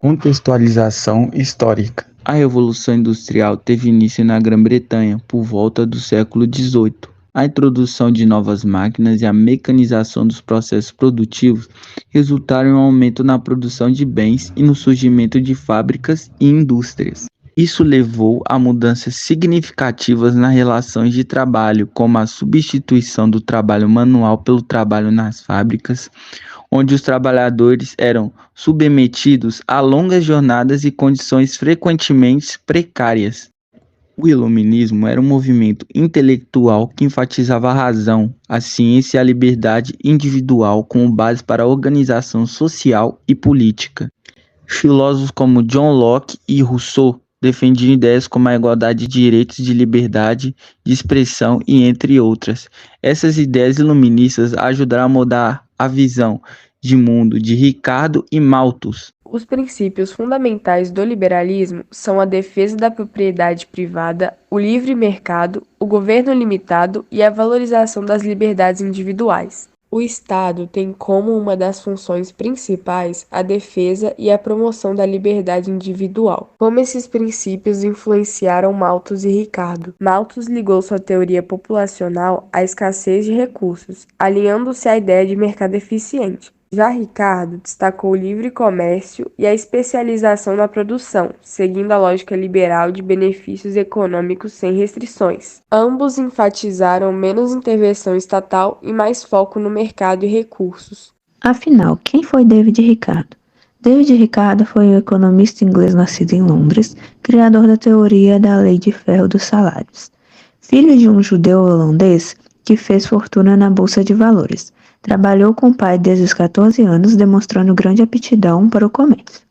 Contextualização histórica. A Revolução Industrial teve início na Grã-Bretanha por volta do século XVIII. A introdução de novas máquinas e a mecanização dos processos produtivos resultaram em um aumento na produção de bens e no surgimento de fábricas e indústrias. Isso levou a mudanças significativas nas relações de trabalho, como a substituição do trabalho manual pelo trabalho nas fábricas, onde os trabalhadores eram submetidos a longas jornadas e condições frequentemente precárias. O Iluminismo era um movimento intelectual que enfatizava a razão, a ciência e a liberdade individual como base para a organização social e política. Filósofos como John Locke e Rousseau defendiam ideias como a igualdade de direitos de liberdade, de expressão e entre outras. Essas ideias iluministas ajudaram a mudar a visão de mundo de Ricardo e Malthus. Os princípios fundamentais do liberalismo são a defesa da propriedade privada, o livre mercado, o governo limitado e a valorização das liberdades individuais. O Estado tem como uma das funções principais a defesa e a promoção da liberdade individual. Como esses princípios influenciaram Malthus e Ricardo? Malthus ligou sua teoria populacional à escassez de recursos, alinhando-se à ideia de mercado eficiente. Já Ricardo destacou o livre comércio e a especialização na produção, seguindo a lógica liberal de benefícios econômicos sem restrições. Ambos enfatizaram menos intervenção estatal e mais foco no mercado e recursos. Afinal, quem foi David Ricardo? David Ricardo foi um economista inglês nascido em Londres, criador da teoria da lei de ferro dos salários. Filho de um judeu holandês que fez fortuna na bolsa de valores. Trabalhou com o pai desde os 14 anos, demonstrando grande aptidão para o comércio.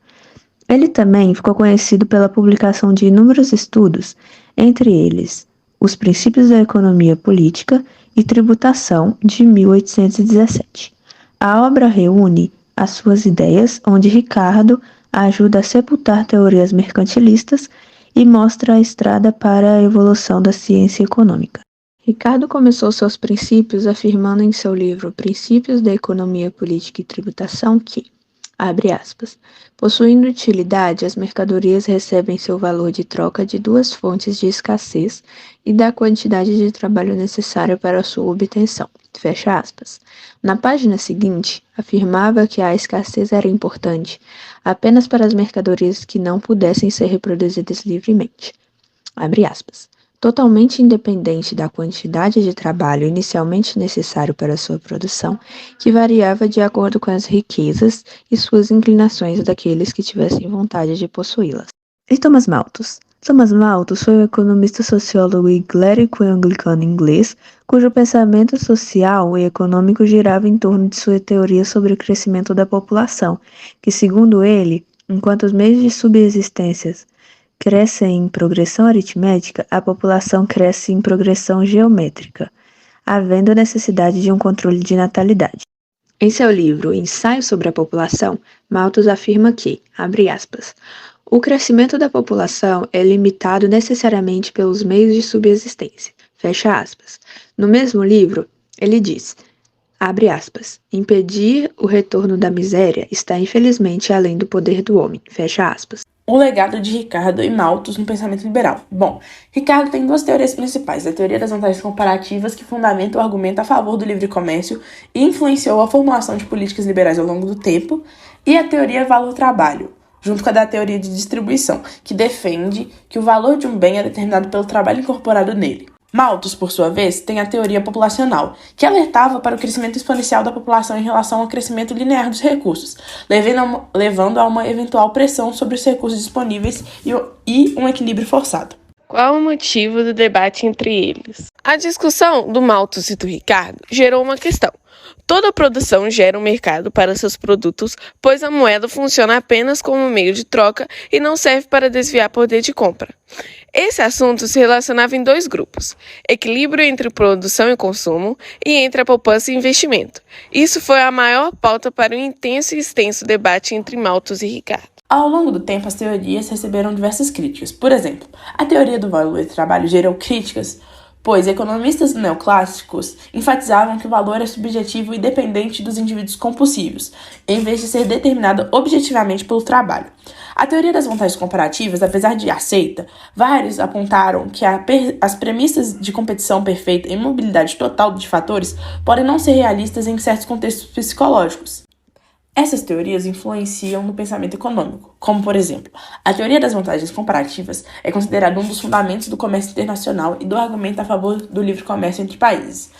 Ele também ficou conhecido pela publicação de inúmeros estudos, entre eles Os Princípios da Economia Política e Tributação, de 1817. A obra reúne as suas ideias, onde Ricardo ajuda a sepultar teorias mercantilistas e mostra a estrada para a evolução da ciência econômica. Ricardo começou seus princípios afirmando em seu livro Princípios da Economia Política e Tributação que, abre aspas, possuindo utilidade, as mercadorias recebem seu valor de troca de duas fontes de escassez e da quantidade de trabalho necessária para sua obtenção, fecha aspas. Na página seguinte, afirmava que a escassez era importante apenas para as mercadorias que não pudessem ser reproduzidas livremente, abre aspas. Totalmente independente da quantidade de trabalho inicialmente necessário para sua produção, que variava de acordo com as riquezas e suas inclinações daqueles que tivessem vontade de possuí-las. E Thomas Malthus? Thomas Malthus foi um economista, sociólogo e clérigo anglicano inglês, cujo pensamento social e econômico girava em torno de sua teoria sobre o crescimento da população, que, segundo ele, enquanto os meios de subsistência crescem em progressão aritmética, a população cresce em progressão geométrica, havendo necessidade de um controle de natalidade. Em seu livro Ensaio sobre a População, Malthus afirma que, abre aspas, o crescimento da população é limitado necessariamente pelos meios de subsistência, fecha aspas. No mesmo livro, ele diz, abre aspas, impedir o retorno da miséria está infelizmente além do poder do homem, fecha aspas. O legado de Ricardo e Malthus no pensamento liberal. Bom, Ricardo tem duas teorias principais, a teoria das vantagens comparativas, que fundamenta o argumento a favor do livre comércio e influenciou a formulação de políticas liberais ao longo do tempo, e a teoria valor-trabalho, junto com a da teoria de distribuição, que defende que o valor de um bem é determinado pelo trabalho incorporado nele. Malthus, por sua vez, tem a teoria populacional, que alertava para o crescimento exponencial da população em relação ao crescimento linear dos recursos, levando a uma eventual pressão sobre os recursos disponíveis e um equilíbrio forçado. Qual o motivo do debate entre eles? A discussão do Malthus e do Ricardo gerou uma questão. Toda produção gera um mercado para seus produtos, pois a moeda funciona apenas como meio de troca e não serve para desviar poder de compra. Esse assunto se relacionava em dois grupos, equilíbrio entre produção e consumo e entre a poupança e investimento. Isso foi a maior pauta para um intenso e extenso debate entre Malthus e Ricardo. Ao longo do tempo, as teorias receberam diversas críticas. Por exemplo, a teoria do valor do trabalho gerou críticas pois economistas neoclássicos enfatizavam que o valor é subjetivo e dependente dos indivíduos compulsivos, em vez de ser determinado objetivamente pelo trabalho. A teoria das vantagens comparativas, apesar de aceita, vários apontaram que as premissas de competição perfeita e mobilidade total de fatores podem não ser realistas em certos contextos psicológicos. Essas teorias influenciam no pensamento econômico, como, por exemplo, a teoria das vantagens comparativas é considerada um dos fundamentos do comércio internacional e do argumento a favor do livre comércio entre países.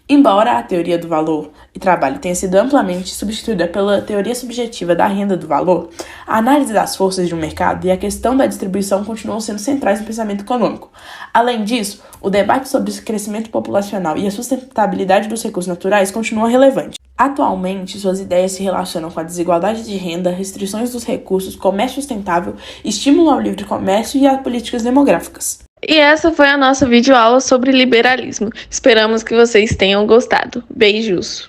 Embora a teoria do valor e trabalho tenha sido amplamente substituída pela teoria subjetiva da renda do valor, a análise das forças de um mercado e a questão da distribuição continuam sendo centrais no pensamento econômico. Além disso, o debate sobre o crescimento populacional e a sustentabilidade dos recursos naturais continua relevante. Atualmente, suas ideias se relacionam com a desigualdade de renda, restrições dos recursos, comércio sustentável, estímulo ao livre comércio e a políticas demográficas. E essa foi a nossa videoaula sobre liberalismo. Esperamos que vocês tenham gostado. Beijos!